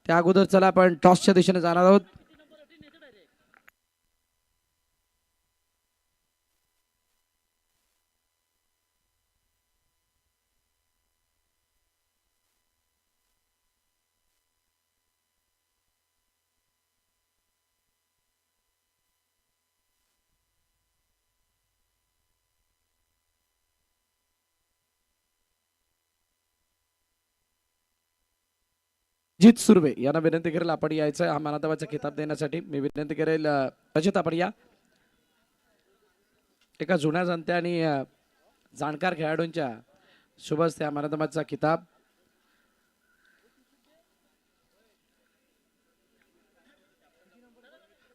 त्या अगोदर चला आपण टॉसच्या दिशेने जाणार आहोत. जित सुर्वे यांना विनंती करेल आपण यायचं हा मानादावाचा किताब देण्यासाठी. मी विनंती करेल रजत आपण या. एका जुन्या जाणत्या आणि जाणकार खेळाडूंच्या शुभ हस्ते हा मानादावाचा किताब.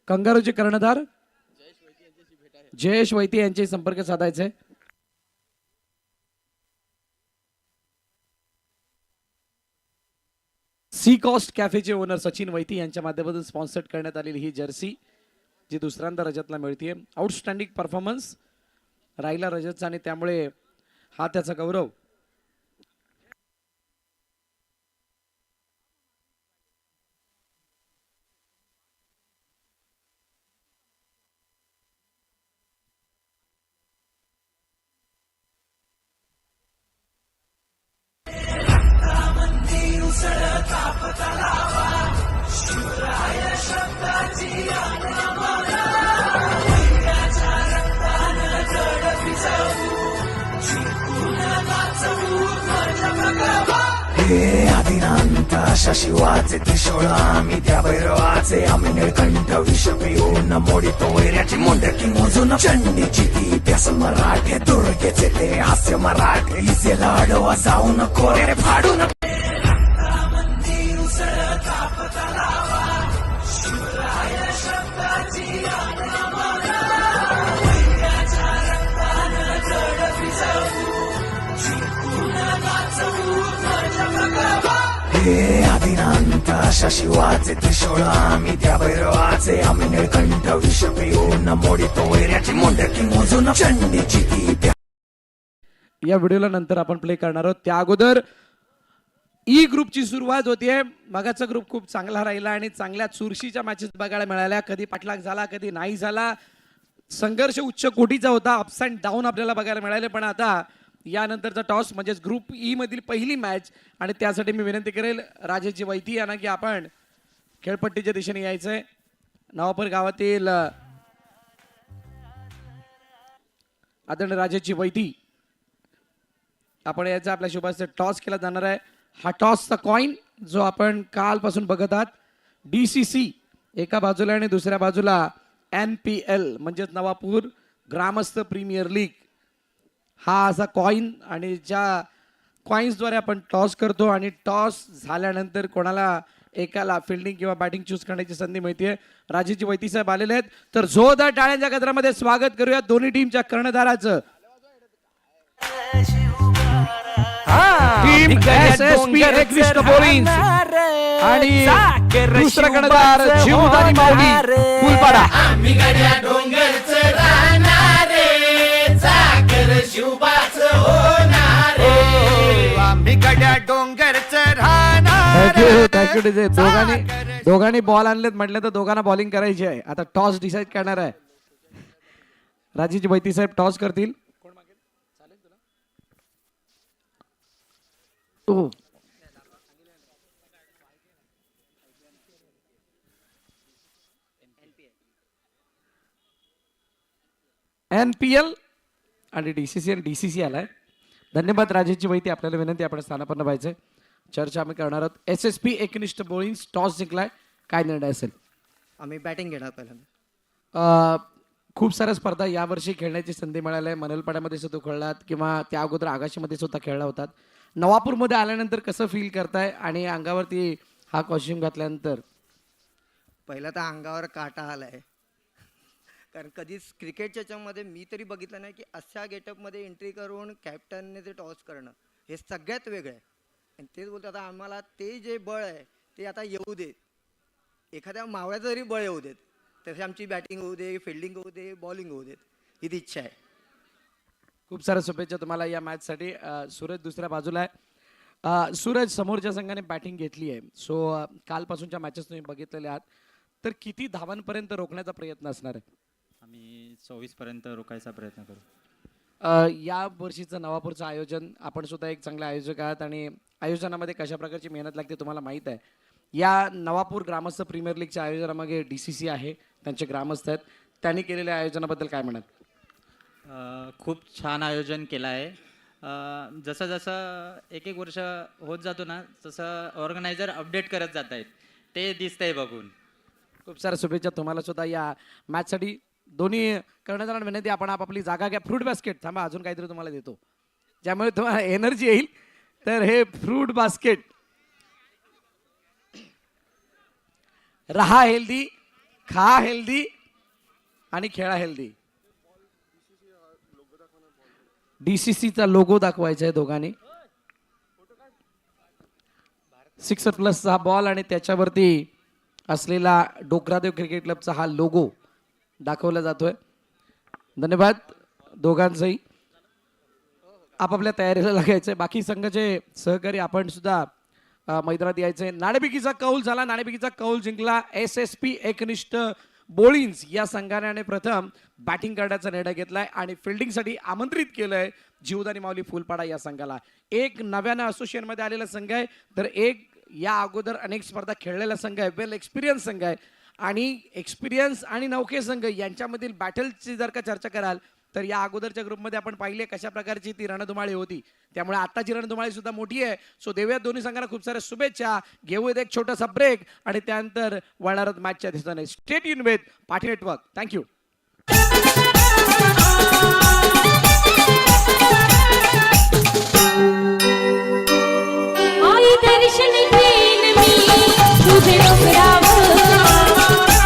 कंगारूचे कर्णधार जयेश वैती यांचे संपर्क साधायचे. सी कॉस्ट कॅफेचे ओनर सचिन वैती यांच्या माध्यमातून स्पॉन्सर्ड करण्यात आलेली ही जर्सी जी दुसऱ्यांदा रजतला मिळते. आउटस्टँडिंग परफॉर्मन्स राहिला रजतचा आणि त्यामुळे हा त्याचा गौरव. आदिनांत अशा शिवाचे त्रिशूळ आम्ही त्या भैरवाचे आम्ही निळकंठ विष पिऊन मोडितो वैऱ्याची मुंडकी मोजून चंडीची ती प्यासल मराठे दुर्गेचे ते हास्य मराठे इसे लाडवा जाऊन कोरे फाडून आदिनांत अशा शिवाचे त्रिशूळ आम्ही त्या भैरवाचे आम्ही निळकंठ विष पिऊन मोडितो वैऱ्याची मुंडकी मोजून चंडीची ती. या व्हिडिओला नंतर आपण प्ले करणार आहोत. त्या अगोदर ई ग्रुपची सुरुवात होतीये. मगाचा ग्रुप खूप चांगला राहिला आणि चांगल्या चुरशीच्या मॅचेस बघायला मिळाल्या. कधी पाठलाग झाला कधी नाही झाला. संघर्ष उच्च कोटीचा होता. अप्स अँड डाऊन आपल्याला बघायला मिळाले. पण आता यानंतरचा टॉस म्हणजेच ग्रुप ई मधील पहिली मॅच आणि त्यासाठी मी विनंती करेल राजेश वैती यांना की आपण खेळपट्टीच्या दिशेने यायचंय. नवापूर गावातील आदरणीय राजेश वैती आपण याचा आपल्या शुभास्ते टॉस केला जाणार आहे. हा टॉसचा कॉइन जो आपण कालपासून बघत आहात DCC एका बाजूला आणि दुसऱ्या बाजूला NPL म्हणजेच नवापूर ग्रामस्थ प्रीमियर लीग हा असा कॉइन आणि ज्या कॉइन्सद्वारे आपण टॉस करतो आणि टॉस झाल्यानंतर कोणाला एकाला फिल्डिंग किंवा बॅटिंग चूज करण्याची संधी मिळते. राजेश वैती साहेब आलेले आहेत तर जोरदार टाळ्यांच्या गजरामध्ये स्वागत करूया दोन्ही टीमच्या कर्णधाराचं. टीम SSP एकनिष्ठ बॉलिंग आणि दुसरा कर्णधार जीवदानी माऊली फुलपाडा. थँक्यू. दोघांनी बॉल आणलेत म्हटलं तर दोघांना बॉलिंग करायची आहे. आता टॉस डिसाईड करणार आहे. राजेश वैती साहेब टॉस करतील. NPL आणि DCC आणि DCC आलाय. धन्यवाद राजेश वैती. आपल्याला विनंती आपण स्थानापन्न व्हायचंय. चर्चा आम्ही करणार आहोत. SSP एकनिष्ठ बॉलिंग टॉस जिंकलाय. काय निर्णय असेल? आम्ही बॅटिंग घेणार पहिल्यांदा. खूप साऱ्या स्पर्धा यावर्षी खेळण्याची संधी मिळाली आहे. मनलपाड्यामध्ये सुद्धा खेळलात किंवा त्या अगोदर आगाशीमध्ये सुद्धा खेळला होतात. नवापूरमध्ये आल्यानंतर कसं फील करताय आणि अंगावरती हा कॉस्ट्यूम घातल्यानंतर? पहिला तर अंगावर काटा आलाय कारण कधीच क्रिकेटच्या याच्यामध्ये मी तरी बघितलं नाही की अशा गेटअपमध्ये एंट्री करून कॅप्टनने ते टॉस करणं हे सगळ्यात वेगळं आहे. आणि तेच बोलतात आता आम्हाला ते जे बळ आहे ते आता येऊ देत. एखाद्या मावळ्याचं जरी बळ येऊ देत तसे आमची बॅटिंग होऊ दे, फिल्डिंग होऊ दे, बॉलिंग होऊ देत ही ती इच्छा आहे. खूप साऱ्या शुभेच्छा तुम्हाला या मॅचसाठी. सूरज दुसऱ्या बाजूला आहे. सूरज, समोरच्या संघाने बॅटिंग घेतली आहे. सो कालपासूनच्या मॅचेस तुम्ही बघितलेल्या आहात, तर किती धावांपर्यंत रोखण्याचा प्रयत्न असणार आहे? आम्ही 24 पर्यंत रोखायचा प्रयत्न करू. या वर्षीचं नवापूरचं आयोजन, आपण सुद्धा एक चांगले आयोजक आहात आणि आयोजनामध्ये कशा प्रकारची मेहनत लागते तुम्हाला माहीत आहे. या नवापूर ग्रामस्थ प्रीमियर लीगच्या आयोजनामागे DCC आहे, त्यांचे ग्रामस्थ आहेत. त्यांनी केलेल्या आयोजनाबद्दल काय म्हणाल? खूप छान आयोजन केलं आहे. जसं जसं एक एक वर्ष होत जातो ना, तसं ऑर्गनायझर अपडेट करत जात आहेत, ते दिसतंय बघून. खूप साऱ्या शुभेच्छा तुम्हाला सुद्धा या मॅचसाठी. दोन्ही करण्याचा विनंती, आपण आपापली जागा घ्या. फ्रूट बास्केट थांबा, अजून काहीतरी तुम्हाला देतो ज्यामुळे तुम्हाला एनर्जी येईल. तर हे फ्रूट बास्केट, रहा हेल्दी, खा हेल्दी आणि खेळा हेल्दी. DCCचा लोगो दाखवायचा आहे दोघांनी. 6+ हा बॉल आणि त्याच्यावरती असलेला डोकरादेव क्रिकेट क्लबचा हा लोगो दाखवला जातोय. धन्यवाद दोघांचंही. आपापल्या तयारीला लागायचंय. बाकी संघाचे सहकारी आपण सुद्धा मैदानात यायचंय. नाणेफेकीचा कौल झाला, नाणेफेकीचा कौल जिंकला SSP एकनिष्ठ बोळींज या संघाने प्रथम बॅटिंग करण्याचा निर्णय घेतलाय आणि फिल्डिंगसाठी आमंत्रित केलंय जीवदानी माऊली फुलपाडा या संघाला. एक नव्यानं असोसिएशनमध्ये आलेला संघ आहे, तर एक या अगोदर अनेक स्पर्धा खेळलेला संघ आहे, वेल एक्सपिरियन्स संघ आहे. आणि एक्सपिरियन्स आणि नौके संघ यांच्यामधील बॅटलची जर का चर्चा कराल तर या अगोदरच्या ग्रुपमध्ये आपण पाहिले कशा प्रकारची ती रणधुमाळी होती. त्यामुळे आताची रणधुमाळी सुद्धा मोठी आहे. सो देऊयात दोन्ही संघांना खूप साऱ्या शुभेच्छा. घेऊयात एक छोटासा ब्रेक आणि त्यानंतर वळणारच मॅचच्या दिसताना. स्टेट इन विथ पाठी नेटवर्क. थँक्यू. आई दर्शन घेईन मी तुझे डोंगरावर,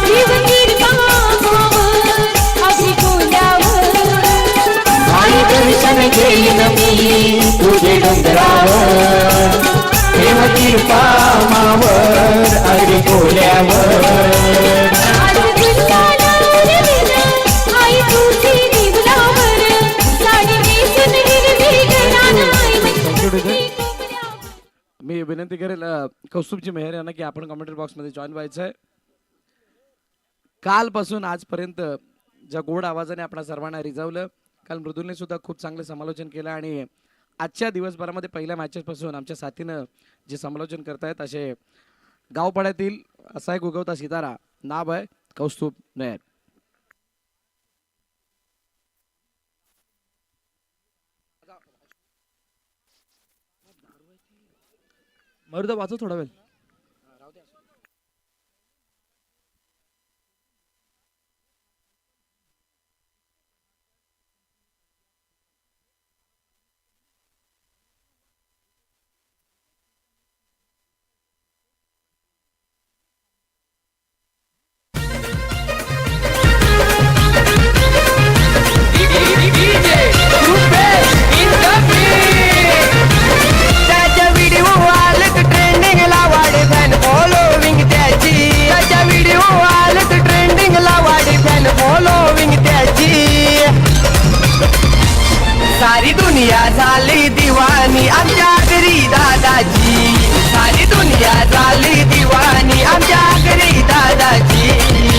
जीवगीर पामावर, अगदी कोल्यावर. आई दर्शन घेईन मी तुझे डोंगरावर, देवगीर पामावर, अगदी कोल्यावर. आज गुलाला उडविलं, आई तुझी निवलावर, साडी नेसून हिरवी गणानं, आई Thank you, माझी Dede. कोपऱ्यावर. मी विनंती करेल कौस्तुभजी मेहर यांना की आपण कमेंटरी बॉक्समध्ये जॉईन व्हायचं आहे. कालपासून आजपर्यंत ज्या गोड आवाजाने आपण सर्वांना रिझवलं, काल मृदुलने सुद्धा खूप चांगले समालोचन केलं आणि आजच्या दिवसभरामध्ये पहिल्या मॅचेसपासून आमच्या साथीनं जे समालोचन करतायत असे गावपाड्यातील असा एक उगवता सितारा, नाव आहे कौस्तुभ मेहर. मरुदा वाचव थोडा वेळ. त्याच्या व्हिडिओ आलेत ट्रेंडिंगला, वाढे फॅन फॉलोविंग त्याची. त्याच्या व्हिडिओ आलेत ट्रेंडिंगला, वाढे फॅन फॉलोविंग त्याची. सारी दुनिया झाली दिवानी आमच्या घरी दादाची. सारी दुनिया झाली दिवानी आमच्या घरी दादाची.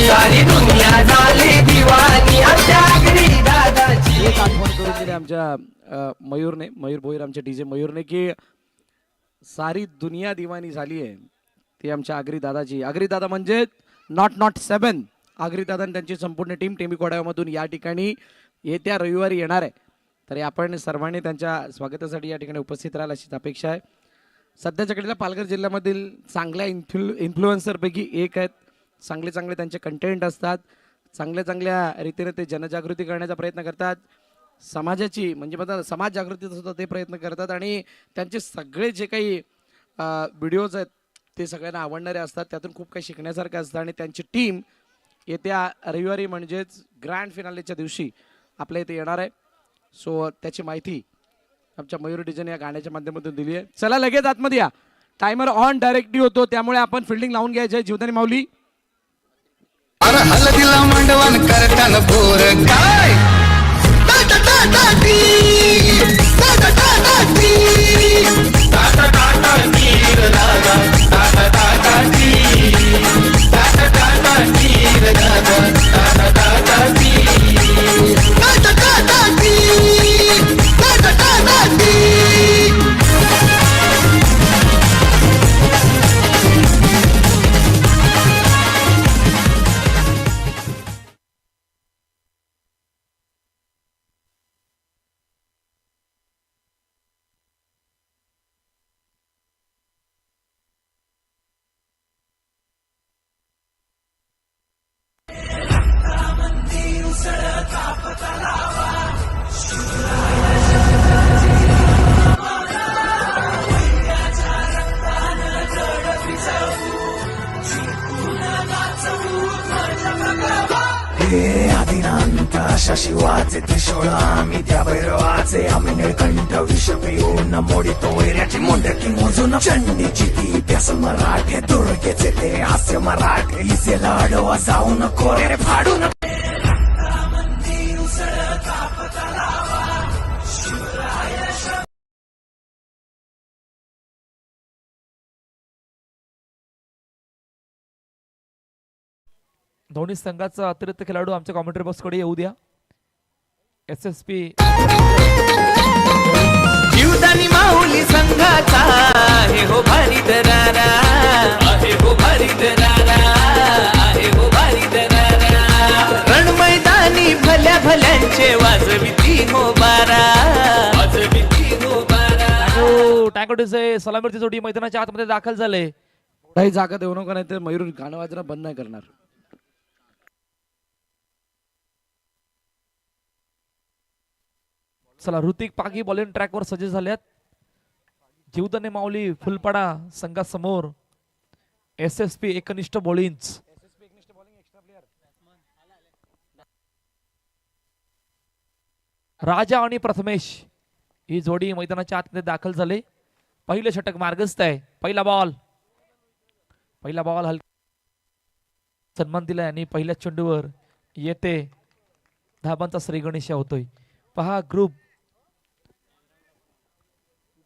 सारी दुनिया झाली दिवानी आमच्या घरी दादाची. एक आठवण करून दिली आमच्या मयूरने, मयूर भोईर, आमचे DJ मयूरने, की सारी दुनिया दिवानी झाली आहे ती आमच्या आगरी दादाची. आगरी दादा म्हणजे नॉट 7. आगरी दादा आणि त्यांची संपूर्ण टीम टेमी कोडाव्यामधून या ठिकाणी येत्या रविवारी येणार आहे. तर आपण सर्वांनी त्यांच्या स्वागतासाठी या ठिकाणी उपस्थित राहाल अशीच अपेक्षा आहे. सध्याच्या घडीला पालघर जिल्ह्यामधील चांगल्या इन्फ्लुएन्सरपैकी एक आहेत. चांगले चांगले त्यांचे कंटेंट असतात, चांगल्या रीतीने ते जनजागृती करण्याचा प्रयत्न करतात. समाजाची म्हणजे बघा समाज जागृतीचा सुद्धा ते प्रयत्न करतात आणि त्यांचे सगळे जे काही व्हिडिओज आहेत ते सगळ्यांना आवडणारे असतात. त्यातून खूप काही शिकण्यासारखं असतं आणि त्यांची टीम येत्या रविवारी म्हणजेच ग्रँड फिनालेच्या दिवशी आपल्या इथे येणार आहे. सो त्याची माहिती आमच्या मयूर डीजेने या गाण्याच्या माध्यमातून दिली आहे. चला लगेच आतमध्ये या. टायमर ऑन डायरेक्टली होतो, त्यामुळे आपण फिल्डिंग लावून घ्यायचं आहे. जीवदानी माऊली अरे हलदिला मांडवान करताना बोर काय टा टा टा टा टी टा टा टा टा टी टा टा टा हे आदिनांत अशा शिवाचे त्रिशूळ आम्ही त्या भैरवाचे आम्ही निळकंठ विष पिऊन मोडितो वैऱ्याची मुंडकी मोजून चंडीची ती पेसल मराठे दुर्गेचे ते हास्य मराठे इसे लाडवा जाऊन कोरे फाडून दोन्ही संघाचा अतिरिक्त खेळाडू आमच्या कॉमेंट्री बॉक्सकडे येऊ द्या. SSP जीवदानी माऊली संघाचा आहे हो भारी दरारा, आहे हो भारी दरारा, आहे हो भारी दरारा. रण मैदानी भल्या भल्यांचे वाजविती हो बारा, वाजविती हो बारा. टँकोटीचे सलामीची जोडी मैदानाच्या आतमध्ये दाखल झाले. काही जागा देऊ नका, नाही तर मयूर गाणं वाजणं बंद नाही करणार. चला, ऋतिक पागी बॉलिंग ट्रॅकवर सज्ज झाल्यात. जीवदानी माऊली फुलपाडा संघासमोर SSP एकनिष्ठ बॉलिंग. राजा आणि प्रथमेश ही जोडी मैदानाच्या आतमध्ये दाखल झाले. पहिले षटक मार्गस्थ आहे. पहिला बॉल सन्मान दिलाय आणि पहिल्या चेंडूवर येते धाबांचा श्रीगणेशा होतोय. पहा, ग्रुप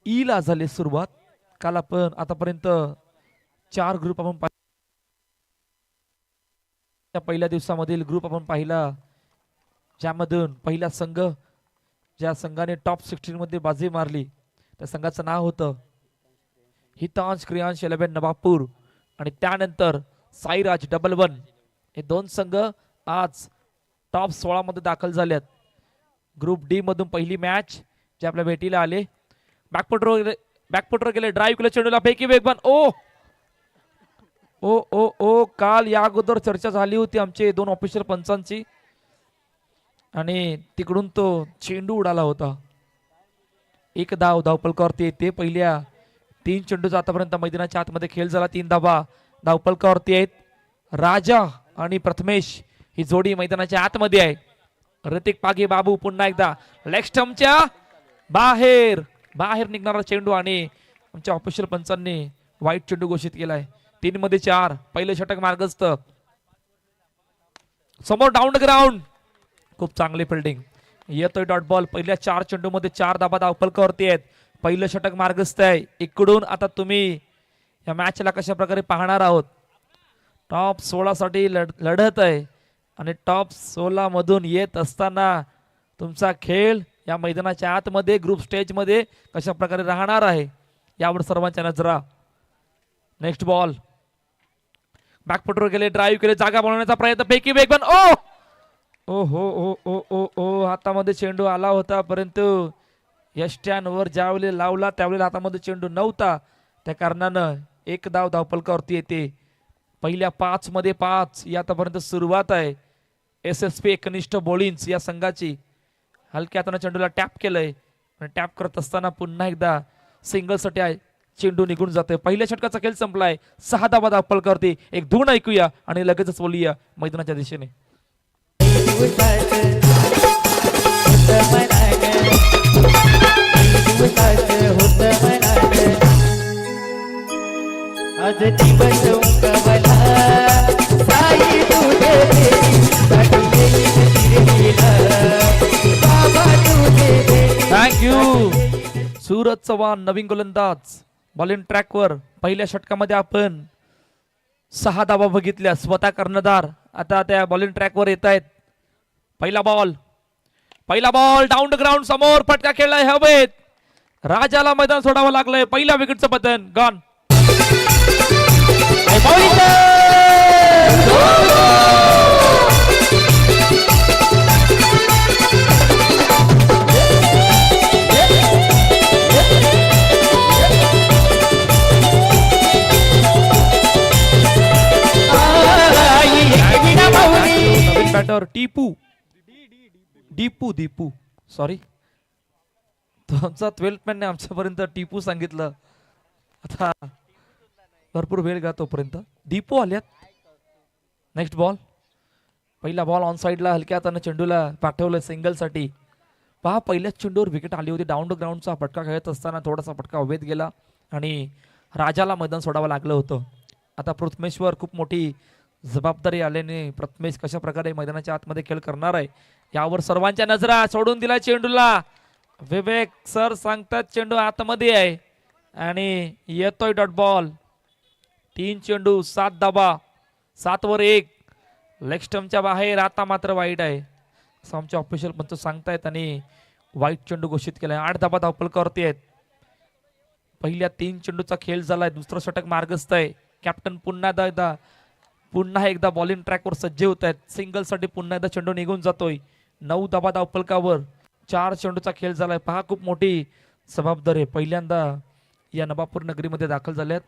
ई ला झाली सुरुवात. काल आपण आतापर्यंत 4 ग्रुप आपण पहिल्या दिवसामधील ग्रुप आपण पाहिला, ज्यामधून पहिला संघ ज्या संघाने टॉप 16 मध्ये बाजी मारली त्या संघाचं नाव होतं हितांश क्रियांश 11 नवापूर, आणि त्यानंतर साईराज 11. हे 2 संघ आज टॉप 16 मध्ये दाखल झाल्यात. ग्रुप डी मधून पहिली मॅच जे आपल्या भेटीला आले. बॅकफुटवर गेले, ड्राईव्ह केलं चेंडूला, पैकी वेगवान. ओ ओ ओ ओ काल या अगोदर चर्चा झाली होती आमचे 2 ऑफिशियल पंचांची, आणि तिकडून तो चेंडू उडाला होता. एक धाव धावपलकावरती येते. पहिल्या 3 चेंडूचा आतापर्यंत मैदानाच्या आतमध्ये खेळ झाला. 3 धावा धावपलकावरती आहेत. राजा आणि प्रथमेश ही जोडी मैदानाच्या आतमध्ये आहे. ऋतिक पागे बाबू पुन्हा एकदा लेग स्टंपच्या बाहेर निघणारा चेंडू, आणि आमच्या ऑफिशियल पंचांनी वाईट चेंडू घोषित केलाय. 3 मध्ये 4. पहिले षटक मार्गस्थ. समोर डाऊन ग्राउंड, खूप चांगली फिल्डिंग. येतोय डॉट बॉल. पहिल्या 4 चेंडू मध्ये 4 धाबा धावपलकावरती आहेत. पहिलं षटक मार्गस्थ आहे. इकडून आता तुम्ही या मॅचला कशा प्रकारे पाहणार आहोत. टॉप 16 साठी लढत आहे, आणि टॉप 16 मधून येत असताना तुमचा खेळ या मैदानाच्या आतमध्ये ग्रुप स्टेज मध्ये कशा प्रकारे राहणार आहे यावर सर्वांच्या नजरा. नेक्स्ट बॉल, बॅकफुटवर गेले, ड्राईव्ह केले, जागा बनवण्याचा प्रयत्न, पैकी वेगवान. ओ हो ओ ओ ओ ओ हातामध्ये चेंडू आला होता, परंतु यष्ट्यांवर ज्यावेळी लावला त्यावेळी हातामध्ये चेंडू नव्हता. त्या कारणानं 1 धाव धावपलकावरती येते. पहिल्या 5 मध्ये 5 ही आतापर्यंत सुरुवात आहे. SSP एकनिष्ठ बॉलिंग या संघाची. हलक्या हाताने चेंडूला टॅप केलंय, आणि टॅप करत असताना पुन्हा एकदा सिंगल साठी आहे, चेंडू निघून जाते. पहिल्या षटकाचा खेळ संपलाय. 6 धावा धावपलकावरती. एक धून ऐकूया आणि लगेचच बोलूया मैदानाच्या दिशेने. आज दिवस उगवला, साई तुझे थँक्यू. सूरज चव्हाण नवीन गोलंदाज बॉलिंग ट्रॅकवर पहिल्या षटकामध्ये आपण 6 धावा बघितल्या. स्वतः कर्णधार आता त्या बॉलिंग ट्रॅकवर येत आहेत. पहिला बॉल डाऊन द ग्राउंड समोर फटका खेळलाय हवेत. राजाला मैदान सोडावं लागलंय. पहिल्या विकेटचं पतन गॉन. नवीन बॅटर दीपू सॉरी तुमचा 12th मॅनने आमच्यापर्यंत टिपू सांगितलं. आता भरपूर वेळ घ्या तोपर्यंत. दीपू आल्यात. Next ball. पहिला बॉल ऑन साईडला हलक्या हाताने चेंडूला पाठवलं सिंगलसाठी. पहा पहिल्याच चेंडूवर विकेट आली होती. डाऊन द ग्राउंडचा फटका खेळत असताना थोडासा फटका हवेत गेला आणि राजाला मैदान सोडावं लागलं होतं. आता प्रथमेशवर खूप मोठी जबाबदारी आल्याने प्रथमेश कशा प्रकारे मैदानाच्या आतमध्ये खेळ करणार आहे यावर सर्वांच्या नजरा. सोडून दिला चेंडूला. विवेक सर सांगतात चेंडू आतमध्ये आहे आणि येतोय डॉट बॉल. 3 चेंडू 7 धाबा 7 वर 1. लेग स्टंपच्या बाहेर. आता मात्र वाईट आहे असं आमचे ऑफिशियल पंच सांगतायत आणि वाईट चेंडू घोषित केलाय. 8 धाबा धावपलकावरती आहेत. पहिल्या 3 चेंडूचा खेळ झालाय. दुसरं षटक मार्गस्थ आहे. कॅप्टन पुन्हा एकदा बॉलिंग ट्रॅकवर सज्ज होत आहेत. सिंगलसाठी पुन्हा एकदा चेंडू निघून जातोय. 9 धाबा धावपलकावर 4 चेंडूचा खेळ झालाय. पहा खूप मोठी जबाबदारी. पहिल्यांदा या नवापूर नगरीमध्ये दाखल झाल्यात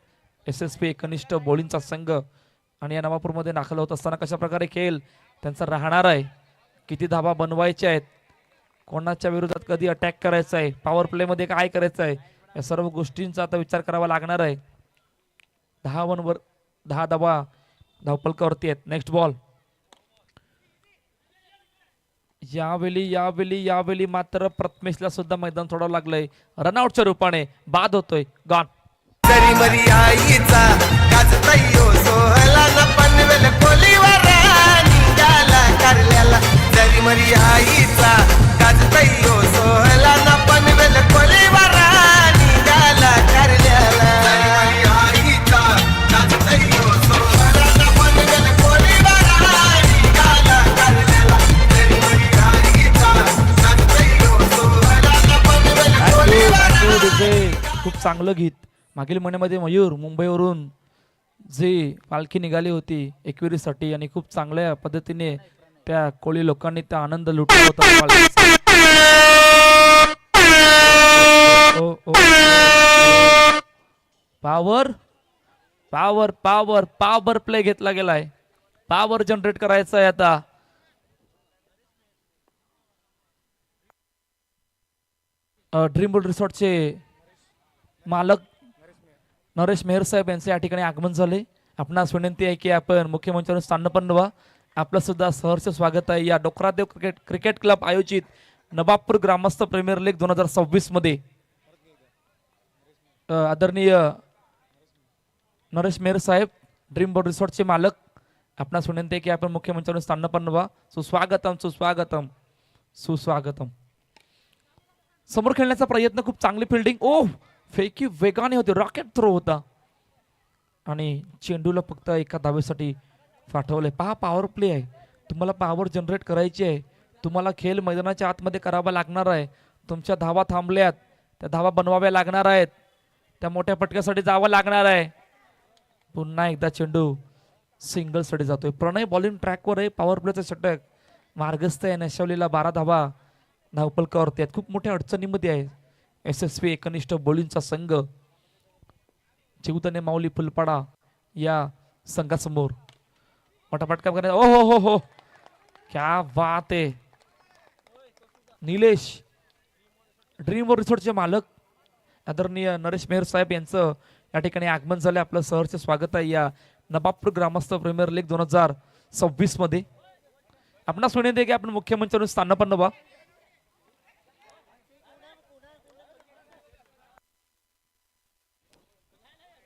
SSP एकनिष्ठ बॉलिंगचा संघ आणि या नवापूरमध्ये दाखल होत असताना कशा प्रकारे खेळ त्यांचा राहणार आहे. किती धाबा बनवायच्या आहेत. कोणाच्या विरोधात कधी अटॅक करायचा आहे. पॉवर प्लेमध्ये काय करायचं आहे. या सर्व गोष्टींचा आता विचार करावा लागणार आहे. 10 धाबा धावपलकावरती आहेत. Next ball. यावेळी मात्र प्रथमेशला सुद्धा मैदान सोडावं लागलंय. रनआउटच्या रूपाने बाद होतोय. गॉन. जरी मरी आईचा गाजतयो सोहला न पनवेल कोलीवर निघाला कारल्याला. जरी मरी आईचा गाजतयो सोहला न पनवेल कोलीवर निघाला कारल्याला. जरी मरी आईचा गाजतयो सोहला न पनवेल कोलीवर निघाला कारल्याला. जरी मरी आईचा गाजतयो सोहला न पनवेल कोलीवर. खूप चांगलं गीत. मागील महिन्यामध्ये मयूर मुंबईवरून जी पालखी निघाली होती एकविरीसाठी आणि खूप चांगल्या पद्धतीने त्या कोळी लोकांनी त्या आनंद लुटला होता. पावर प्ले घेतला गेलाय. पॉवर जनरेट करायचा आहे आता. ड्रीम वर्ल्ड रिसॉर्टचे मालक नरेश मेहर साहेब यांचे या ठिकाणी आगमन झाले. आपणास विनंती आहे की आपण मुख्यमंत्र्यांवर स्थानपन्न व्हा. आपलं सुद्धा सहर्ष स्वागत आहे या डोकरादेव क्रिकेट क्लब आयोजित नवापूर ग्रामस्थ प्रीमियर लीग 2026 मध्ये. आदरणीय नरेश मेहर साहेब ड्रीम बोर्ड रिसॉर्टचे मालक आपणास विनंती आहे की आपण मुख्यमंत्र्यांवर स्थानपन्न व्हा. सुस्वागतम. समोर खेळण्याचा प्रयत्न. खूप चांगली फिल्डिंग. फेकी वेगाने होते. रॉकेट थ्रो होता आणि चेंडूला फक्त एका धावेसाठी पाठवले. पहा पॉवर प्ले आहे. तुम्हाला पॉवर जनरेट करायची आहे. तुम्हाला खेळ मैदानाच्या आतमध्ये करावा लागणार आहे. तुमच्या धावा थांबल्यात. त्या धावा बनवाव्या लागणार आहेत. त्या मोठ्या फटक्यासाठी जावं लागणार आहे. पुन्हा एकदा चेंडू सिंगलसाठी जातोय. प्रणय बॉलिंग ट्रॅकवर आहे. पॉवर प्लेचं षटक मार्गस्थ आहे. नशावलीला 12 धावा धावपलकावरती आहेत. खूप मोठ्या अडचणीमध्ये आहे SSP एकनिष्ठ बॉलिंगचा संघ. जीवतने माऊली फुलपाडा या संघासमोर मोठा फटका करण्याचा. हो क्या बात आहे. निलेश ड्रीम रिसॉर्टचे मालक आदरणीय नरेश मेहर साहेब यांचं या ठिकाणी आगमन झालं. आपलं सहर्ष स्वागत आहे या नवापूर ग्रामस्थ प्रीमियर लीग 2026 मध्ये. आपणास विनंती आहे की आपण मुख्यमंत्र्यांवर स्थानपन्न व्हा.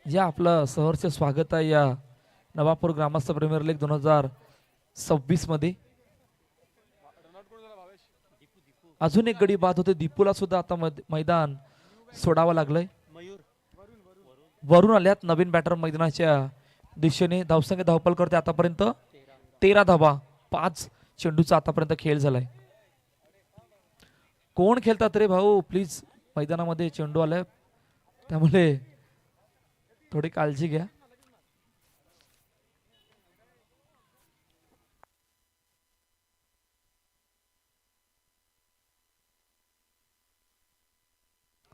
या आपलं सहर्ष स्वागत आहे या नवापूर ग्रामस्थ प्रीमियर लीग 2026 मध्ये. अजून एक गडी बाद होते. दीपूला सुद्धा आता मैदान सोडावं लागलंय. वरून आल्यात नवीन बॅटर मैदानाच्या दिशेने. धावसंख्या धावपल करते आतापर्यंत 13 धावा, 5 चेंडूचा आतापर्यंत खेळ झालाय. कोण खेळतात रे भाऊ, प्लीज. मैदानामध्ये चेंडू आलाय त्यामुळे थोडी काळजी घ्या.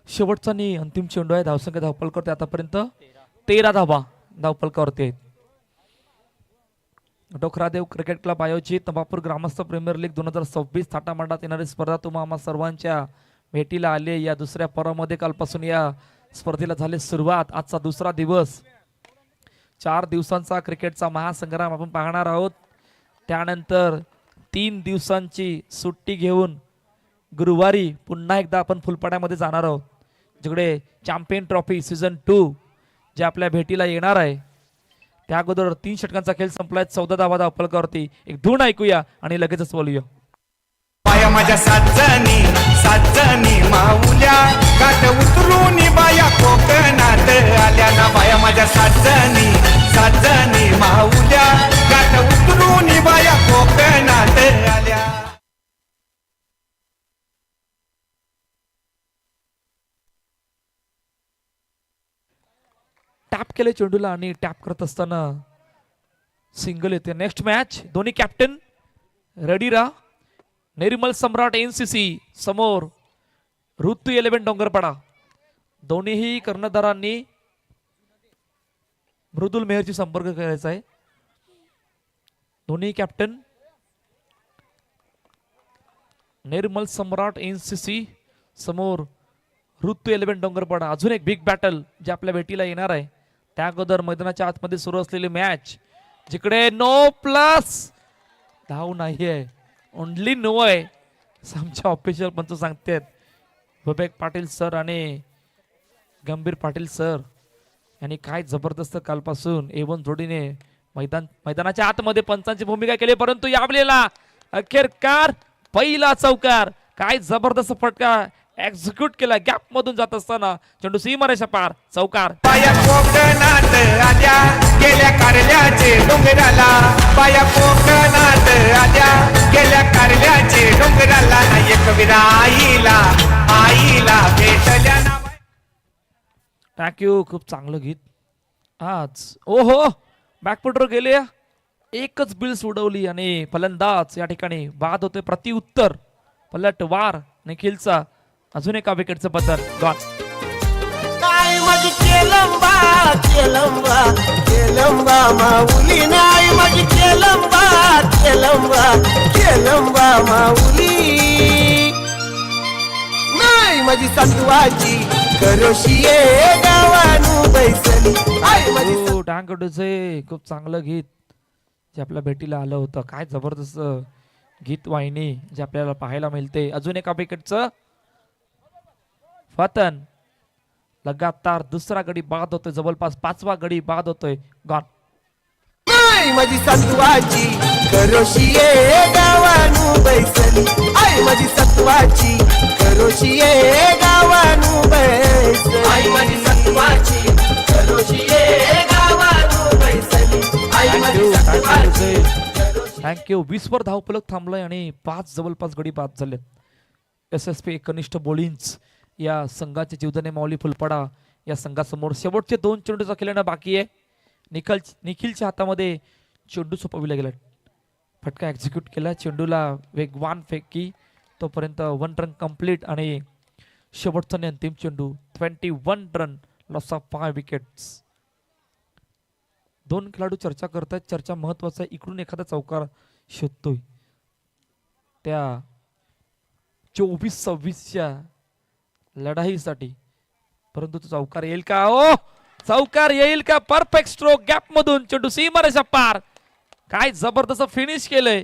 शेवटचा आणि अंतिम चेंडू आहे. धावसंख्या धावपल करते आतापर्यंत 13 धावा धावपलकावरती आहेत. डोकरादेव क्रिकेट क्लब आयोजित नवापूर ग्रामस्थ प्रीमियर लीग 2026 थाटामाटात येणारी स्पर्धा तुम्हा आम्हा सर्वांच्या भेटीला आली. या दुसऱ्या पर्वामध्ये कालपासून या स्पर्धेला झाली सुरुवात. आजचा दुसरा दिवस. 4 दिवसांचा क्रिकेटचा महासंग्राम आपण पाहणार आहोत. त्यानंतर 3 दिवसांची सुट्टी घेऊन गुरुवारी पुन्हा एकदा आपण फुलपाड्यामध्ये जाणार आहोत, जिकडे चॅम्पियन ट्रॉफी सीझन 2 जे आपल्या भेटीला येणार आहे. त्या अगोदर 3 षटकांचा खेळ संपलाय. 14 धावा धावपलकावरती. एक धून ऐकूया आणि लगेचच बोलूया. बाया माझ्या साजनी साजनी माऊल्या गाठ उतरून बाया कोकणात आल्या ना. बाया माझ्या साजनी साजनी माऊल्या गाठ उतरून बाया कोकणात आल्या. टॅप केले चेंडूला आणि टॅप करत असताना सिंगल येते. Next match. दोन्ही कॅप्टन रेडी राहा. निर्मल सम्राट NCC समोर ऋतू 11 डोंगरपाडा. दोन्हीही कर्णधारांनी मृदुल मेहरची संपर्क करायचा आहे. दोन्ही कॅप्टन निर्मल सम्राट NCC समोर ऋतू 11 डोंगरपाडा. अजून एक बिग बॅटल जे आपल्या भेटीला येणार आहे. त्या अगोदर मैदानाच्या आतमध्ये सुरू असलेली मॅच, जिकडे नो प्लस धाव नाहीये, ओनली नो आहे. आमच्या ऑफिशियल पंच सांगतात. विवेक पाटील सर आणि गंभीर पाटील सर यांनी काय जबरदस्त कालपासून A1 जोडीने मैदानाच्या आतमध्ये पंचांची भूमिका केली. परंतु यावेळेला अखेरकार पहिला चौकार. काय जबरदस्त फटका एक्झिक्यूट केला. गॅप मधून जात असताना चेंडू सीमारेषा पार. चौकार. बाया कोकणात आल्या गेल्या कारल्याचे डोंगराला. बाया कोकणात आल्या गेल्या कारल्याचे डोंगराला. एक विरा आईला भेटल्या ना. थँक्यू. खूप चांगलं गीत आज. ओहो, बॅकफुटवर गेले. एकच बिल्स उडवली आणि फलंदाज या ठिकाणी बाद होते. प्रत्युत्तर पलटवार निखिलचा. अजून एका विकेटचं पतन. गॉन. काय माझी केलंबा केलंबा केलंबा माऊली. नाही माझी केलंबा केलंबा केलंबा माऊली. नाही माझी सत्वाची करोशिये गावानू बैसली. आई माझी डांगडूचे खूप चांगलं गीत जे आपल्या भेटीला आलं होतं. काय जबरदस्त गीत वाहिनी जे आपल्याला पाहायला मिळते. अजून एका विकेटचं पतन. लगातार दुसरा गडी बाद होतोय. जवळपास 5वा गडी बाद होतोय. गॉन. नाही माझी सत्वाची करोशिये गावानू बैसली. आई माझी सत्वाची करोशिये गावानू बैसली. आई माझी सत्वाची करोशिये गावानू बैसली. आई माझी सत्वाची. थँक्यू. 20वर धावफलक थांबलाय आणि 5 जवळपास गडी बाद झालेत. SSP एकनिष्ठ बॉलिंग्स या संघाचे जीवदाने माऊली फुलपाडा या संघासमोर शेवटचे 2 चेंडूचा खेळणं बाकी आहे. निखिलच्या हातामध्ये चेंडू सोपविला गेला. फटका एक्झिक्यूट केला. चेंडूला वेगवान फेकी. तोपर्यंत 1 रन कंप्लीट आणि शेवटचा आणि अंतिम चेंडू 21 रन. Loss of 5 wickets. 2 खेळाडू चर्चा करतायत. चर्चा महत्वाचा आहे. इकडून एखादा चौकार शोधतोय त्या 24-26च्या लढाईसाठी. परंतु तो चौकार येईल का? ओ, चौकार येईल का? परफेक्ट स्ट्रोक गॅप मधून चेंडू सीमारेषा पार. काय जबरदस्त फिनिश केलंय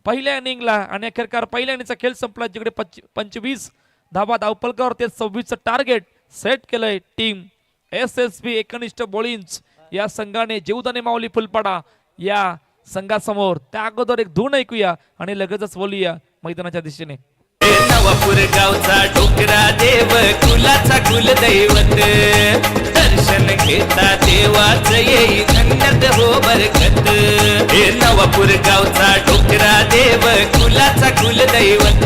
पहिल्या इनिंगला. आणि अखेरकार पहिल्या इनिंगचा खेळ संपला, जिकडे 25 धावा धावपलकावर ते 26चं टार्गेट सेट केलंय टीम SSP एकनिष्ठ बॉलिंग्स या संघाने. जीवदाने माऊली फुलपाडा या संघासमोर. त्या अगोदर एक धून ऐकूया आणि लगेचच बोलूया मैदानाच्या दिशेने. नवापूर गावचा डोकरा देव कुलाचा कुलदैवत. दर्शन घेता देवाच येई धन्यत हो बरकत हे नवापूर गावचा डोकरा देव कुलाचा कुलदैवत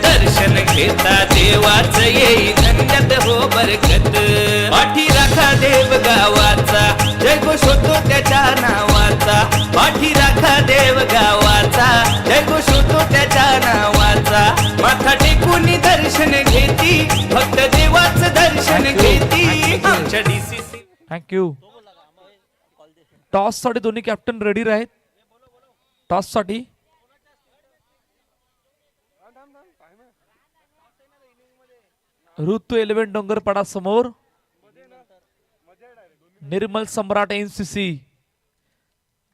दर्शन घेता देवाच येई धन्यत हो बरकत पाठी राखा देव गावाचा जय घोष होतो त्याच्या नावाचा पाठी राखा देव गावाचा जय घोष होतो त्याच्या नावाचा माथा टेकून दर्शन घेती फक्त देवाचं दर्शन घेती आमच्या डीसीसी थँक्यू. टॉस साठी दोन्ही कॅप्टन रेडी आहेत. टॉस साठी ऋतू 11 डोंगरपाडा समोर निर्मल सम्राट एनसीसी.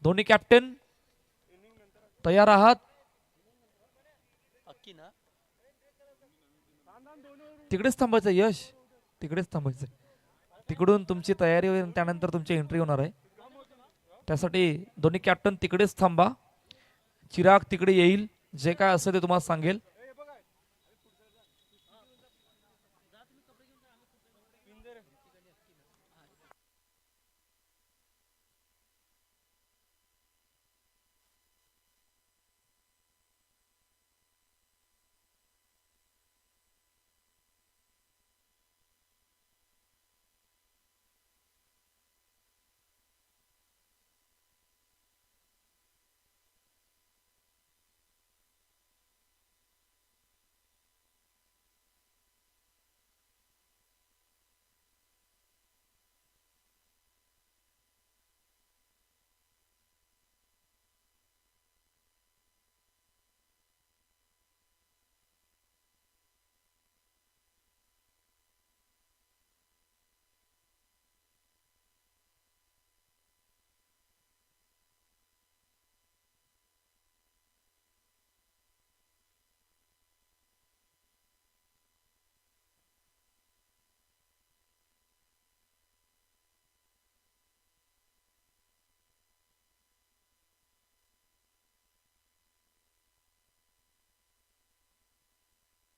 दोन्ही कॅप्टन तयार आहात. तिकडेच थांबायचं यश, तिकडेच थांबायचं. तिकडून तुमची तयारी होईल त्यानंतर तुमची एंट्री होणार आहे. त्यासाठी दोन्ही कॅप्टन तिकडेच थांबा. चिराग तिकडे येईल, जे काय असेल ते तुम्हाला सांगेल.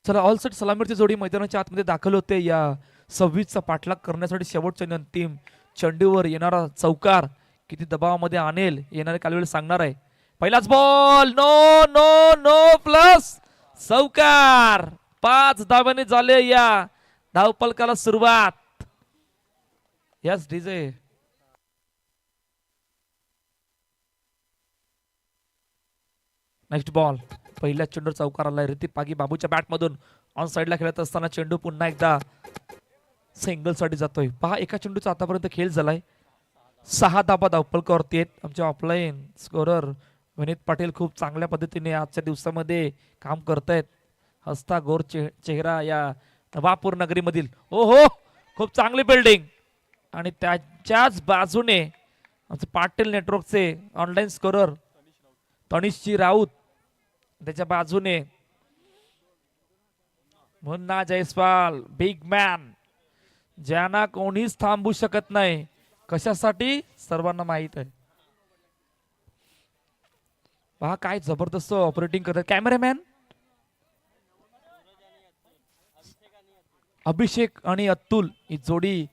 चला ऑल सेट सलामीची जोडी मैदानाच्या आतमध्ये दाखल होते. या 26चा पाठलाग करण्यासाठी शेवटच्या आणि अंतिम चेंडूवर येणारा चौकार किती दबावामध्ये आणेल येणारे कालवेळ सांगणार आहे. पहिलाच ball no no no plus चौकार. 5 धावांनी झाले या धावपलकाला सुरुवात. Yes DJ. Next ball. पहिल्या चेंडूवर चौकार आलाय. ऋतिक पागी बाबूच्या बॅट मधून ऑन साइडला खेळत असताना चेंडू पुन्हा एकदा सिंगल साठी जातोय. पहा एका चेंडूचा आतापर्यंत खेळ झालाय. 6 धाबा धावपलकावरती आहेत. आमचे ऑफलाईन स्कोरर विनीत पाटील खूप चांगल्या पद्धतीने आजच्या दिवसामध्ये काम करतायत. हसता गोर चेहरा या नवापूर नगरी मधील. ओहो खूप चांगली बिल्डिंग. आणि त्याच्याच बाजूने आमचे पाटील नेटवर्कचे ऑनलाईन स्कोरर तनिषजी राऊत. त्याच्या बाजूने मुन्ना जयस्वाल बिग मॅन, ज्यांना कोणीच थांबू शकत नाही. कशासाठी सर्वांना माहित आहे. पहा काय जबरदस्त ऑपरेटिंग करतात कॅमेरामॅन. अभिषेक आणि अतुल ही जोडी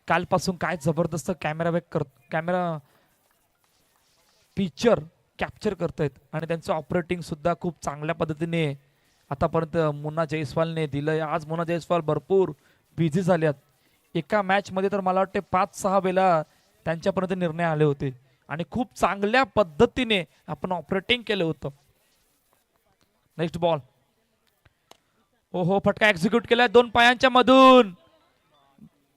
कालपासून काय जबरदस्त कॅमेरा पिक्चर कॅप्चर करतायत. आणि त्यांचं ऑपरेटिंग सुद्धा खूप चांगल्या पद्धतीने आतापर्यंत मुन्ना जयस्वालने दिलंय. आज मुन्ना जयस्वाल भरपूर बिझी झाल्यात. एका मॅच मध्ये तर मला वाटते 5-6 वेळा त्यांच्यापर्यंत निर्णय आले होते. आणि खूप चांगल्या पद्धतीने आपण ऑपरेटिंग केलं होतं. Next ball. ओहो फटका एक्झिक्यूट केलाय 2 पायांच्या मधून.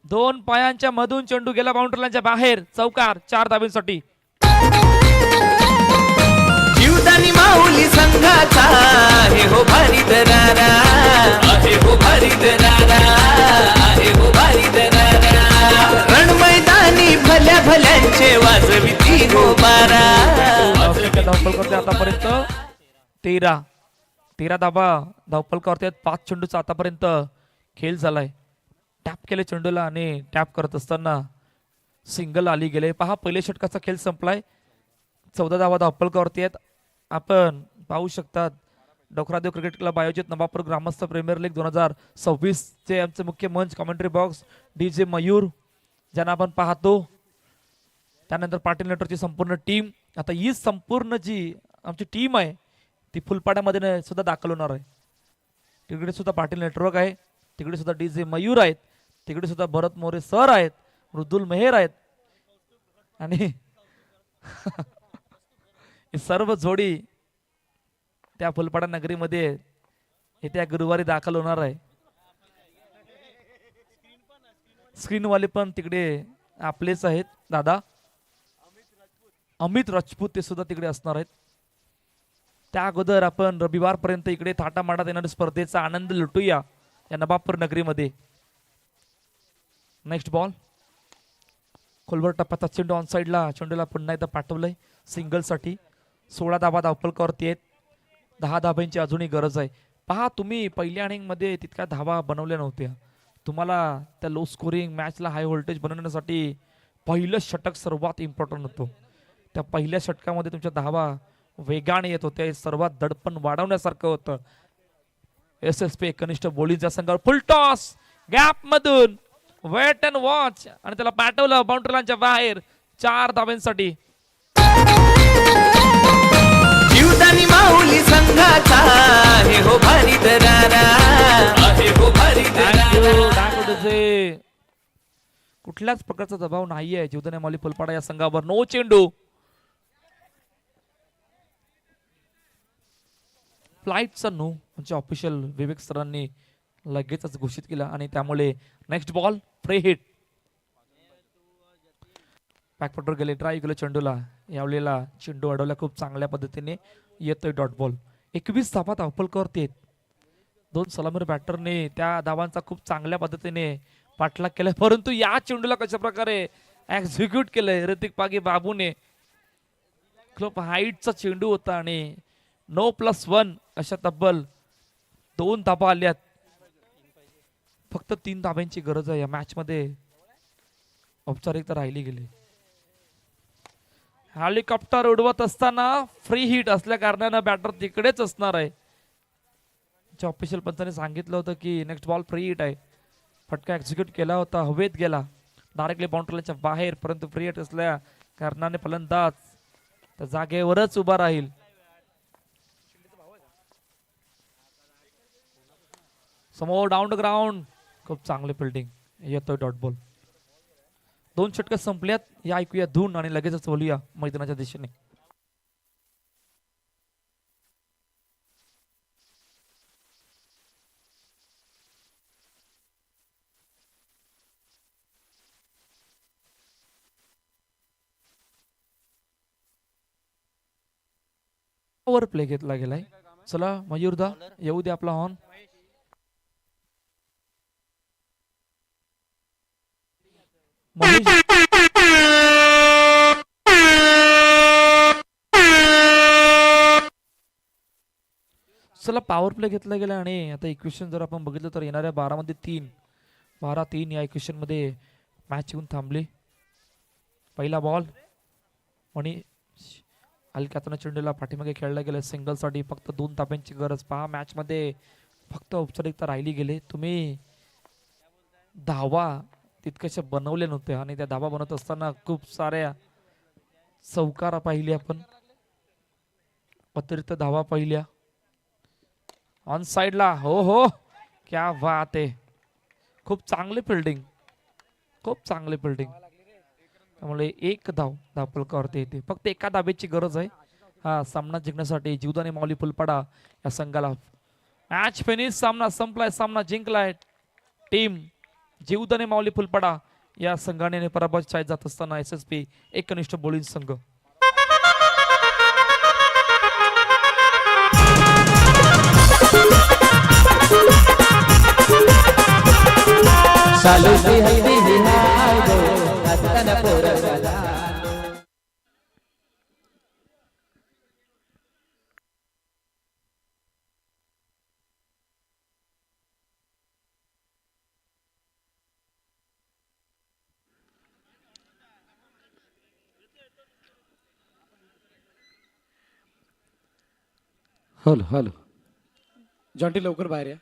2 पायांच्या मधून चेंडू गेला बाउंड्रीच्या बाहेर. चौकार 4 धाब्यांसाठी. जीवदानी माऊली संघाचा आहे हो भारी दरारा, आहे हो भारी दरारा, आहे हो भारी दरारा. रण मैदानी भल्या भल्यांचे वाजविती हो बारा. धावपल करते आतापर्यंत 13 धाबा धावपल करतात. 5 चेंडूचा आतापर्यंत खेळ झालाय. टॅप केले चेंडूला आणि टॅप करत असताना सिंगल आली गेले. पहा पहिल्या षटकाचा खेळ संपलाय. 14 धावा धावपल करतात. आपण पाहू शकतात डोकरादेव क्रिकेट क्लब आयोजित नवापूर ग्रामस्थ प्रीमियर लीग 2026 चे आमचे मुख्य मंच कॉमेंट्री बॉक्स DJ मयूर ज्यांना आपण पाहतो, त्यानंतर पाटील नेटवर्कची संपूर्ण टीम. आता ही संपूर्ण जी आमची टीम आहे ती फुलपाड्यामध्ये सुद्धा दाखल होणार आहे. तिकडे सुद्धा पाटील नेटवर्क आहे, तिकडे सुद्धा DJ मयूर आहेत, तिकडे सुद्धा भरत मोरे सर आहेत, मृदुल मेहर आहेत आणि ही सर्व जोडी त्या फुलपाडा नगरीमध्ये येत्या गुरुवारी दाखल होणार आहे. स्क्रीनवाले पण तिकडे आपलेच आहेत दादा अमित राजपूत, ते सुद्धा तिकडे असणार आहेत. त्या अगोदर आपण रविवारपर्यंत इकडे थाटामाटात येणाऱ्या स्पर्धेचा आनंद लुटूया या नवापूर नगरीमध्ये. नेक्स्ट बॉल, खोलवर टप्प्याचा चेंडू ऑन साईडला, चेंडूला पुन्हा एकदा पाठवलंय सिंगल साठी. 16 धाबा धावपलकावरती आहेत, 10 धाब्यांची अजूनही गरज आहे. पहा तुम्ही पहिल्या इनिंग मध्ये तितक्या धावा बनवल्या नव्हत्या. तुम्हाला त्या लो स्कोरिंग मॅचला हाय व्होल्टेज बनवण्यासाठी पहिलं षटक सर्वात इम्पॉर्टंट होतं. त्या पहिल्या षटकामध्ये तुमच्या धावा वेगाने येत होत्या, सर्वात दडपण वाढवण्यासारखं होतं. SSP एकनिष्ठ बॉलिंगच्या संघावर फुल टॉस गॅप मधून वेट अँड वॉच आणि त्याला पाठवलं बाउंड्री लाईनच्या बाहेर 4 धाब्यांसाठी. जीवदानी माऊली संघाचा आहे हो भारी दरारा, आहे हो भारी दरारा. कुठल्याच प्रकारचा दबाव नाहीये जीवदानी माऊली फुलपाडा या संघावर. नो चेंडू, फ्लाईटचा नो म्हणजे ऑफिशियल विवेक सरांनी लगेचच घोषित केला आणि त्यामुळे नेक्स्ट बॉल फ्री हिट. बॅकफुटवर गेले, ट्राय केलं चेंडूला, यावेळेला चेंडू अडवला खूप चांगल्या पद्धतीने, येतोय डॉट बॉल. 21 धावा धावपलकावरती आहेत. 2 सलामीर बॅटरने त्या धावांचा खूप चांगल्या पद्धतीने पाठलाग केलाय, परंतु या चेंडूला कशा प्रकारे एक्झिक्यूट केलंय ऋतिक पागे बाबूने. खूप हाईटचा चेंडू होता आणि 9+1 अशा तब्बल 2 धाबा आल्यात. फक्त 3 धाब्यांची गरज आहे या मॅच मध्ये, औपचारिकता राहिली गेली. हेलिकॉप्टर उडवत असताना फ्री हिट असल्या कारणानं बॅटर तिकडेच असणार आहे. ऑफिशियल पंचाने सांगितलं होतं की नेक्स्ट बॉल फ्री हिट आहे. फटका एक्झिक्यूट केला होता, हवेत गेला डायरेक्टली बाउंड्रीच्या बाहेर, परंतु फ्री हिट असल्या कारणाने फलंदाज त्या जागेवरच उभा राहील. समोर डाऊन द ग्राउंड, खूप चांगली फिल्डिंग, येतोय डॉट बॉल. 2 षटकं संपल्यात, या ऐकूया धून आणि लगेचच बोलूया मैदानाच्या दिशेने. ओव्हर प्ले घेतला गेलाय. चला मयूरदा येऊ दे आपला हॉर्न. चला पॉवर प्ले घेतला गेला आणि आता इक्वेशन जर आपण बघितलं तर येणाऱ्या 12 मध्ये 12-3 या इक्वेशन मध्ये मॅच येऊन थांबली. पहिला बॉल आणि हलक्यातून चेंडूला पाठीमागे खेळला गेला सिंगल साठी. फक्त 2 धाब्यांची गरज. पहा मॅच मध्ये फक्त औपचारिकता राहिली गेली. तुम्ही धावा तितक्याशा बनवल्या नव्हत्या आणि त्या धावा बनवत असताना खूप साऱ्या चौकारा पाहिल्या, आपण अतिरिक्त धावा पाहिल्या ऑन साइडला. हो क्या बात आहे, खूप चांगली फिल्डिंग, खूप चांगली फिल्डिंग. त्यामुळे 1 धावपलकावरती येते. फक्त 1 धाब्याची गरज आहे हा सामना जिंकण्यासाठी जीवदानी माऊली फुलपाडा या संघाला. मॅच फिनिश, सामना संपलाय, सामना जिंकलाय टीम जीवदानी माऊली फुलपाडा या संघाने पराभव शाळेत जात असताना SSP एकनिष्ठ बॉलिंग संघ. हॅलो जॉन्टी लवकर बाहेर या.